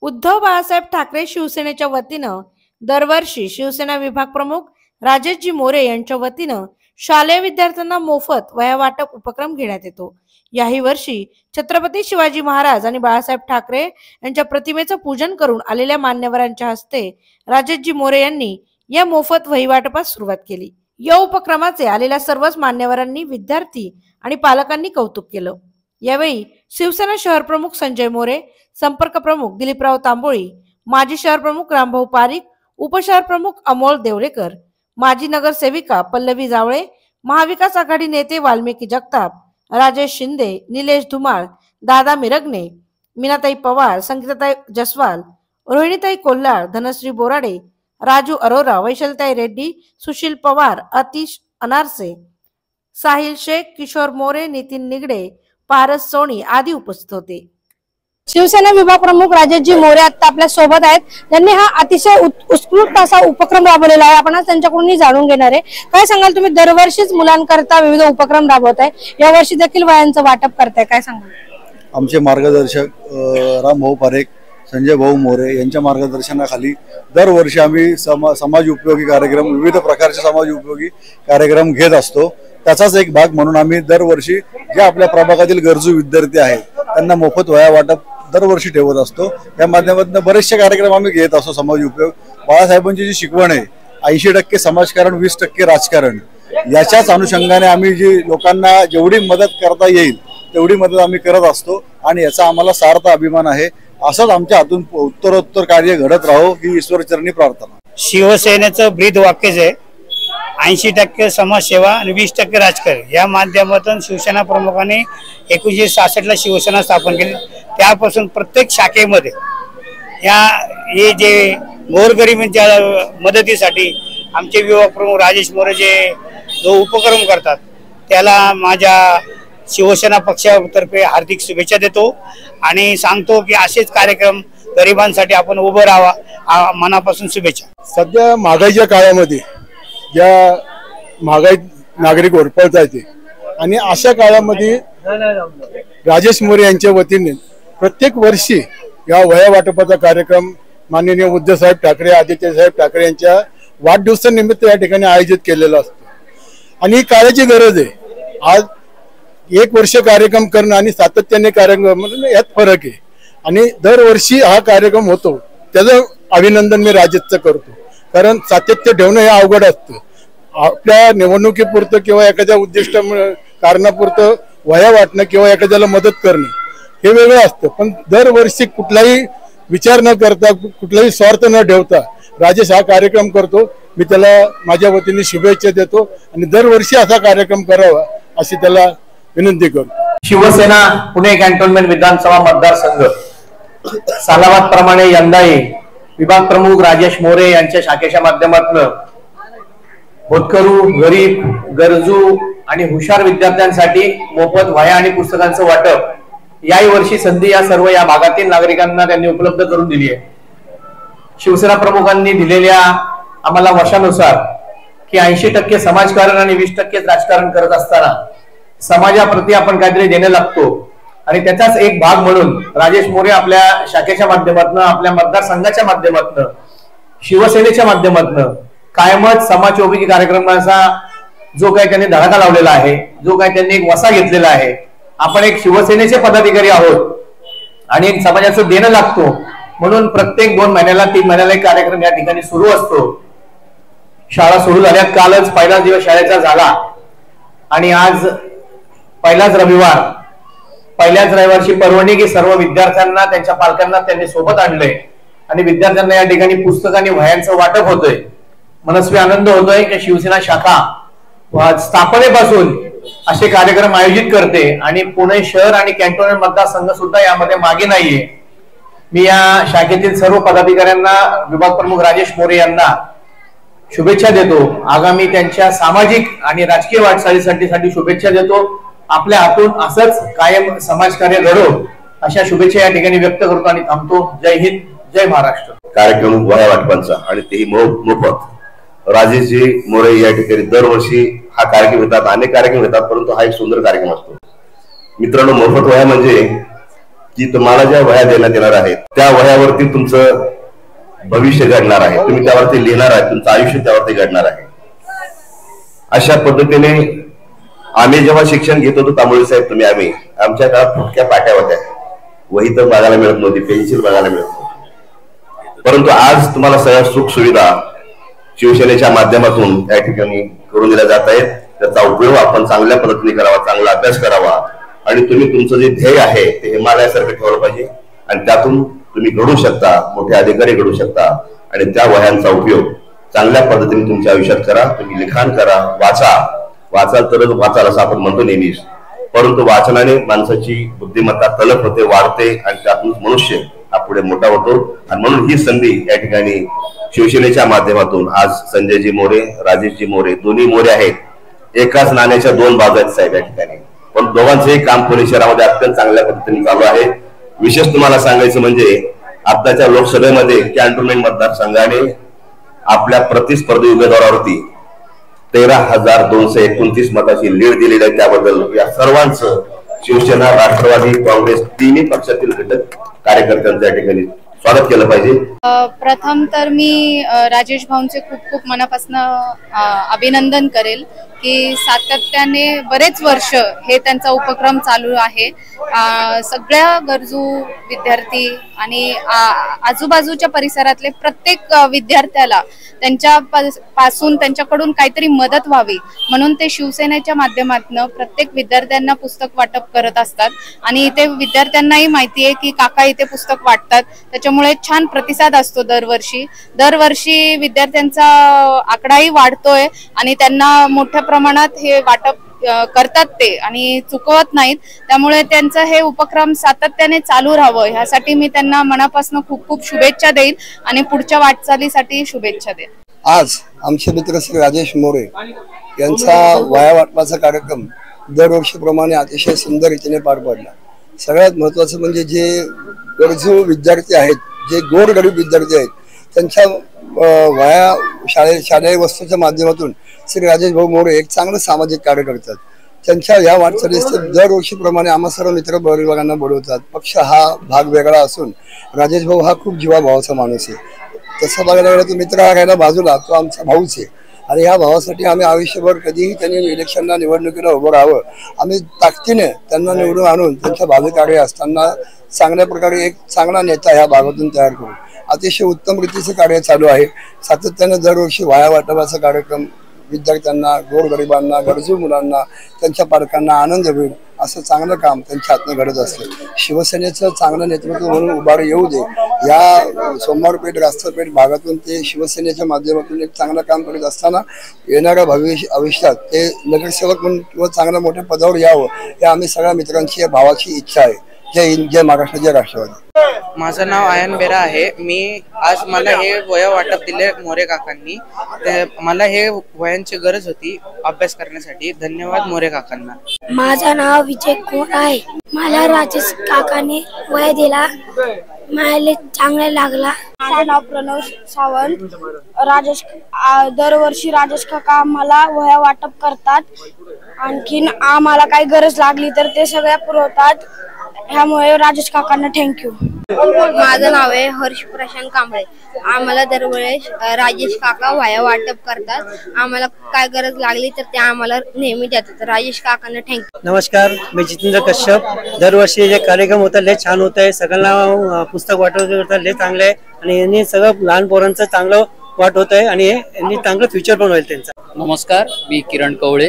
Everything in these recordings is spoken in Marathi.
उद्धव बाळासाहेब ठाकरे शिवसेनेच्या वतीनं दरवर्षी शिवसेना विभाग प्रमुख राजेशजी मोरे यांच्या वतीनं शालेय विद्यार्थ्यांना मोफत वह्या वाटप उपक्रम घेण्यात येतो। याही वर्षी छत्रपती शिवाजी महाराज आणि बाळासाहेब ठाकरे यांच्या प्रतिमेचं पूजन करून आलेल्या मान्यवरांच्या हस्ते राजेशजी मोरे यांनी या मोफत वही वाटपास सुरुवात केली। या उपक्रमाचे आलेल्या सर्वच मान्यवरांनी, विद्यार्थी आणि पालकांनी कौतुक केलं। यावेळी शिवसेना शहर प्रमुख संजय मोरे, संपर्क प्रमुख दिलीपराव तांबोळी, माजी शहर प्रमुख रामभाऊ पारिक, उपशहर प्रमुख अमोल देवरेकर, माजी नगरसेविका पल्लवी जावळे, महाविकास आघाडी नेते वाल्मिकी जगताप, राजेश शिंदे, निलेश धुमाळ, दादा मिरगणे, मीनाताई पवार, संगीताताई जसवाल, रोहिणीताई कोल्हार, धनश्री बोराडे, राजू अरोरा, वैशालताई रेड्डी, सुशील पवार, अतिश अनारसे, साहिल शेख, किशोर मोरे, नितीन निगडे, पारस सोनी आदी उपस्थित होते। शिवसेना विभाग प्रमुख राजेशजी मोरे आता आपल्या सोबत आहेत। त्यांनी हा अतिशय उत्स्फूर्त असा उपक्रम राबवलेला आहे। आपण आज त्यांच्याकडून जाणून घेणार आहे। काय सांगाल तुम्ही? दरवर्षीच मुलांकरता विविध उपक्रम राबवताय, या वर्षी देखील वह्यांचं वाटप करताय, काय सांगाल? आमचे मार्गदर्शक रामभाऊ पारिक, संजय भाऊ मोरे यांच्या मार्गदर्शनाखाली दरवर्षी आम्ही समाज उपयोगी कार्यक्रम, विविध प्रकारचे समाज उपयोगी कार्यक्रम घेत असतो। त्याचाच एक भाग म्हणून आम्ही दरवर्षी जे आपल्या प्रभागातील गरजू विद्यार्थी आहेत त्यांना मोफत वह्या वाटप दरवर्षी ठेवत असतो। या माध्यमातून बरेचसे कार्यक्रम आम्ही घेत असतो। समाज उपयोग, बाळासाहेबांची जी शिकवण आहे 80% समाजकारण 20% राजकारण, याच्याच अनुषंगाने आम्ही जी लोकांना जेवढी मदत करता येईल तेवढी मदत आम्ही करत असतो आणि याचा आम्हाला सार्थ अभिमान आहे। असंच आमच्या हातून उत्तरोत्तर कार्य घडत राहो ही ईश्वरचरणी प्रार्थना। शिवसेनेचं ब्रीद वाक्यच आहे 80% समाजसेवा आणि 20% राजकारण। या माध्यमातून शिवसेना प्रमुखांनी 1966 शिवसेना स्थापन केली। त्यापासून प्रत्येक शाखेमध्ये हे जे गोरगरिबांच्या मदतीसाठी आमचे विभाग प्रमुख राजेश मोरे जो उपक्रम करतात त्याला माझ्या शिवसेना पक्षातर्फे हार्दिक शुभेच्छा देतो आणि सांगतो की असेच कार्यक्रम गरिबांसाठी आपण उभं राहावा, मनापासून शुभेच्छा। सध्या महागाईच्या काळामध्ये ज्या महागाई नागरिक ओरपळत आहेत आणि अशा काळामध्ये राजेश मोरे यांच्या वतीने प्रत्येक वर्षी या वह्या वाटपाचा कार्यक्रम माननीय उद्धव साहेब ठाकरे, आदित्य साहेब ठाकरे यांच्या वाढदिवसानिमित्त या ठिकाणी आयोजित केलेला असतो आणि ही काळाची गरज आहे। आज एक वर्ष कार्यक्रम करणं आणि सातत्याने कार्यक्रम म्हणून यात फरक आहे आणि दरवर्षी हा कार्यक्रम होतो, त्याचं अभिनंदन मी राजेशचं करतो। कारण सातत्य ठेवणं हे अवघड असतं। आपल्या निवडणुकीपुरतं किंवा एखाद्या उद्दिष्ट कारणापुरतं वह्या वाटणं किंवा एखाद्याला मदत करणं हे वेगळं असतं, पण दरवर्षी कुठलाही विचार न करता, कुठलाही स्वार्थ न ठेवता राजेश हा कार्यक्रम करतो। मी त्याला माझ्या वतीने शुभेच्छा देतो आणि दरवर्षी असा कार्यक्रम करावा अशी त्याला विनंती करतो। शिवसेना पुणे कॅन्टोन्मेंट विधानसभा मतदारसंघ सालाबाद प्रमाणे यंदाही विभाग प्रमुख राजेश मोरे यांच्या शाखेच्या माध्यमातून होतकरू, गरीब, गरजू आणि हुशार विद्यार्थ्यांसाठी मोफत वह्या आणि पुस्तकांचं वाटप याही वर्षी संधी या भागातील नागरिकांना त्यांनी उपलब्ध करून दिली आहे। शिवसेना प्रमुखांनी दिलेल्या आम्हाला वशानुसार की 80% समाजकारण आणि 20% राजकारण करत असताना समाजाप्रती आपण काहीतरी देणं लागतो आणि त्याचाच एक भाग म्हणून राजेश मोरे आपल्या शाखेच्या माध्यमातून, आपल्या मतदारसंघाच्या माध्यमातून, शिवसेनेच्या माध्यमातून कायमच समाजोपयोगी कार्यक्रमाचा जो काही त्यांनी धडाका लावलेला आहे, जो काही त्यांनी एक वसा घेतलेला आहे। आपण एक शिवसेनेचे पदाधिकारी आहोत आणि एक समाजाचं देणं लागतो म्हणून प्रत्येक 2 महिन्याला 3 महिन्याला एक कार्यक्रम या ठिकाणी सुरू असतो। शाळा सुरू झाल्यात, कालच पहिला दिवस शाळेचा झाला आणि आज पहिल्याच रविवारची पर्वणी की सर्व विद्यार्थ्यांना, त्यांच्या पालकांना त्यांनी सोबत आणलंय आणि विद्यार्थ्यांना या ठिकाणी पुस्तक आणि वह्यांचं वाटप होतंय। मनस्वी आनंद होतोय की शिवसेना शाखा स्थापनेपासून असे कार्यक्रम आयोजित करते आणि पुणे शहर आणि कॅन्टोन्मेंट मतदारसंघ सुद्धा यामध्ये मागे नाहीये। मी या शाखेतील सर्व पदाधिकाऱ्यांना, विभाग प्रमुख राजेश मोरे यांना शुभेच्छा देतो। आगामी त्यांच्या सामाजिक आणि राजकीय वाटचालीसाठी शुभेच्छा देतो। आपल्या हातून असंच कायम समाजकार्य घडो अशा शुभेच्छा या ठिकाणी व्यक्त करतो आणि थांबतो। जय हिंद, जय महाराष्ट्र। कार्यक्रम वह्या वाटपांचा आणि तेही मोफत राजेशजी मोरे या ठिकाणी दरवर्षी हा कार्यक्रम घेतात, अनेक कार्यक्रम घेतात, परंतु हा एक सुंदर कार्यक्रम असतो। मित्रांनो, मोफत वह्या म्हणजे की तुम्हाला ज्या वह्या देण्यात येणार आहेत त्या वह्यावरती तुमचं भविष्य घडणार आहे, तुम्ही त्यावरती लिहिणार आहे, तुमचं आयुष्य त्यावरती घडणार आहे. अशा पद्धतीने आम्ही जेव्हा शिक्षण घेत होतो तांबोळी साहेब आम्ही आमच्या काळात फुटक्या पाट्या होत्या, वही तर बघायला मिळत नव्हती, पेन्सिल बघायला मिळत नव्हती. परंतु आज तुम्हाला सगळ्या सुख सुविधा शिवसेनेच्या माध्यमातून या ठिकाणी करून दिल्या जात आहेत. त्याचा उपयोग आपण चांगल्या पद्धतीने करावा, चांगला अभ्यास करावा आणि तुम्ही तुमचं जे ध्येय आहे ते हिमालयासारखं ठेवलं पाहिजे आणि त्यातून तुम्ही घडू शकता, मोठे अधिकारी घडू शकता आणि त्या वह्यांचा उपयोग चांगल्या पद्धतीने तुमच्या आयुष्यात करा. तुम्ही लिखाण करा, वाचाल तरच वाचाल असं आपण म्हणतो नेहमीच, परंतु वाचनाने माणसाची बुद्धिमत्ता तलप होते, वाढते आणि त्यातून मनुष्य हा पुढे मोठा होतो. आणि म्हणून ही संधी या ठिकाणी शिवसेनेच्या माध्यमातून आज संजयजी मोरे, राजेशजी मोरे, दोन्ही मोरे आहेत, एकाच नाण्याच्या दोन बाजू आहेत साहेब या ठिकाणी. पण दोघांचंही काम पुणे शहरामध्ये अत्यंत चांगल्या पद्धतीने चालू आहे. विशेष तुम्हाला सांगायचं म्हणजे आताच्या लोकसभेमध्ये कॅन्टोन्मेंट मतदारसंघाने आपल्या प्रतिस्पर्धी उमेदवारावरती 13,229 मताची लीड दिलेली आहे. त्याबद्दल या सर्वांचं शिवसेना, राष्ट्रवादी काँग्रेस तिन्ही पक्षातील घटक कार्यकर्त्यांच्या या ठिकाणी स्वागत केलं पाहिजे. प्रथम तर मी राजेश भाऊंचे खूप खूप मनापासून अभिनंदन करेल की सातत्याने बरेच वर्ष हे त्यांचा उपक्रम चालू आहे. सगळ्या गरजू विद्यार्थी आणि आजूबाजूच्या परिसरातले प्रत्येक विद्यार्थ्याला त्यांच्याकडून काहीतरी मदत व्हावी म्हणून ते शिवसेनेच्या माध्यमातून प्रत्येक विद्यार्थ्यांना पुस्तक वाटप करत असतात आणि इथे विद्यार्थ्यांनाही माहिती आहे की काका इथे पुस्तक वाटतात, त्याच्यामुळे छान प्रतिसाद असतो. दरवर्षी विद्यार्थ्यांचा आकडाही वाढतोय आणि त्यांना मोठ्या प्रमाणात हे वाटप करतात ते आणि चुकवत नाहीत. त्यामुळे त्यांचं हे उपक्रम सातत्याने चालू राहावं ह्यासाठी मी त्यांना मनापासून खूप खूप शुभेच्छा देईन आणि पुढच्या वाटचालीसाठी शुभेच्छा देईन. आज आमचे मित्र श्री राजेश मोरे यांचा वह्या वाटपाचा कार्यक्रम दरवर्षीप्रमाणे अतिशय सुंदर रीतीने पार पडला. सगळ्यात महत्वाचं म्हणजे जे गरजू विद्यार्थी आहेत, जे गोरगरीब विद्यार्थी आहेत, त्यांच्या वह्या शालेय वस्तूच्या माध्यमातून श्री राजेश भाऊ मोरे एक चांगलं सामाजिक कार्य करतात. त्यांच्या या वाटचालीस दरवर्षीप्रमाणे आम्हा सर्व मित्र परिवारांना बोलवतात. पक्ष हा भाग वेगळा असून राजेश भाऊ हा खूप जीवाभावाचा माणूस आहे. तसं बघायला गेलं तर मित्र हा राहिला बाजूला, तो आमचा भाऊच आहे आणि ह्या भावासाठी आम्ही आयुष्यभर कधीही त्यांनी इलेक्शनला निवडणुकीला उभं राहावं, आम्ही ताकदीने त्यांना निवडून आणून त्यांच्या भावी कार्य असताना चांगल्या प्रकारे एक चांगला नेता ह्या भागातून तयार करू. अतिशय उत्तम रीतीचं कार्य चालू आहे. सातत्याने दरवर्षी वह्या वाटपाचा कार्यक्रम विद्यार्थ्यांना, गोरगरिबांना, गरजू मुलांना, त्यांच्या पालकांना आनंद होईल असं चांगलं काम त्यांच्या हातनं घडत असतं. शिवसेनेचं चांगलं नेतृत्व म्हणून उभारी येऊ दे. या सोमवारपेठ, रास्तपेठ भागातून ते शिवसेनेच्या माध्यमातून एक चांगलं काम करत असताना येणाऱ्या भविष्यात ते नगरसेवक म्हणून किंवा चांगल्या मोठ्या पदावर यावं हे आम्ही सगळ्या मित्रांची भावाची इच्छा आहे. जय हिंद, जय महाराष्ट्र, जय राष्ट्रवादी. माझं नाव आयन बेरा आहे. आज मला हे वह्या वाटप दिले मोरे काकांनी. मला हे वह्यांची गरज होती अभ्यास करण्यासाठी. धन्यवाद मोरे काकांना. माझं नाव विजय कोर आहे. मला राजेश काकाने वह्या दिला, मला चांगला लागला. माझं नाव प्रणव सावंत. दरवर्षी राजेश काका आम्हाला वह्या वाटप करतात. आणखीन आम्हाला काही गरज लागली तर ते सगळ्या पुरवतात. ह्यामुळे राजेश काकांना थँक्यू. माझं नाव आहे हर्ष प्रशांत कांबळे. आम्हाला दरवेळेस राजेश काका वह्या वाटप करतात. आम्हाला काय गरज लागली तर ते आम्हाला नेहमी देतात. राजेश काकांना थँक्यू. नमस्कार, मी जितेंद्र कश्यप. दरवर्षी जे कार्यक्रम होतात लय छान होत आहे. सगळ्यांना पुस्तक वाटप करतात, लय चांगलं आहे आणि यांनी सगळं लहान पोरांचं चांगलं वाट होत आहे आणि यांनी चांगलं फ्युचर पण होईल त्यांचं. नमस्कार, मी किरण कवळे.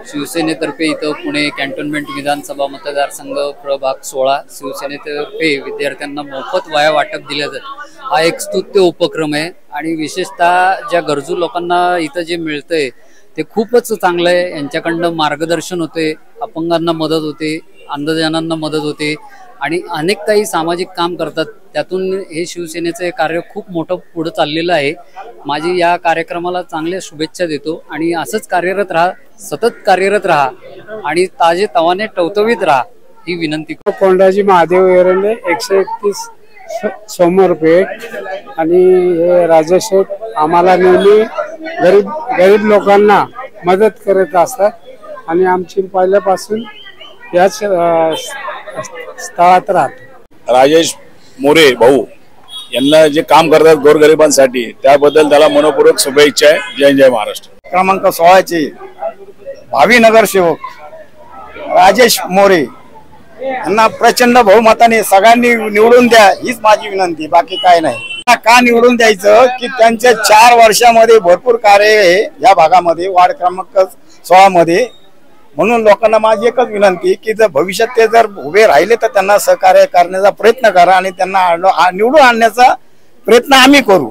शिवसेनेतर्फे इथं पुणे कॅन्टोन्मेंट विधानसभा मतदारसंघ प्रभाग 16 शिवसेनेतर्फे विद्यार्थ्यांना मोफत वह्या वाटप दिल्या जातात. हा एक स्तुत्य उपक्रम आहे आणि विशेषतः ज्या गरजू लोकांना इथं जे मिळतंय ते खूपच चांगलं आहे. यांच्याकडनं मार्गदर्शन होते, अपंगांना मदत होते, अंधजनांना मदत होते आणि अनेक काही सामाजिक काम करतात. त्यातून हे शिवसेनेचं कार्य खूप मोठं पुढं चाललेलं आहे. माझी या कार्यक्रमाला चांगल्या शुभेच्छा देतो आणि असंच कार्यरत राहा, सतत कार्यरत राहा आणि ताजे तवाने टवटवीत राहा ही विनंती. कोंडाजी महादेव एरंडे 131 सोमवारपेठ. आणि हे राजेश आम्हाला नेहमी गरीब लोकांना मदत करत असतात आणि आमची पहिल्यापासून याच स्थळात राहतो. राजेश मोरे भाऊ यांना जे काम करतात गोरगरिबांसाठी त्याबद्दल त्याला मनपूर्वक शुभेच्छा आहे. जय जय महाराष्ट्र. क्रमांक 16चे भावी नगरसेवक राजेश मोरे यांना प्रचंड बहुमताने सगळ्यांनी निवडून द्या हीच माझी विनंती, बाकी काय नाही. का निवडून द्यायचं की त्यांच्या 4 वर्षामध्ये भरपूर कार्य आहे या भागामध्ये वार्ड क्रमांक 16 मध्ये. म्हणून लोकांना माझी एकच विनंती की जर भविष्यात ते जर उभे राहिले तर त्यांना सहकार्य करण्याचा प्रयत्न करा आणि त्यांना निवडून आणण्याचा प्रयत्न आम्ही करू.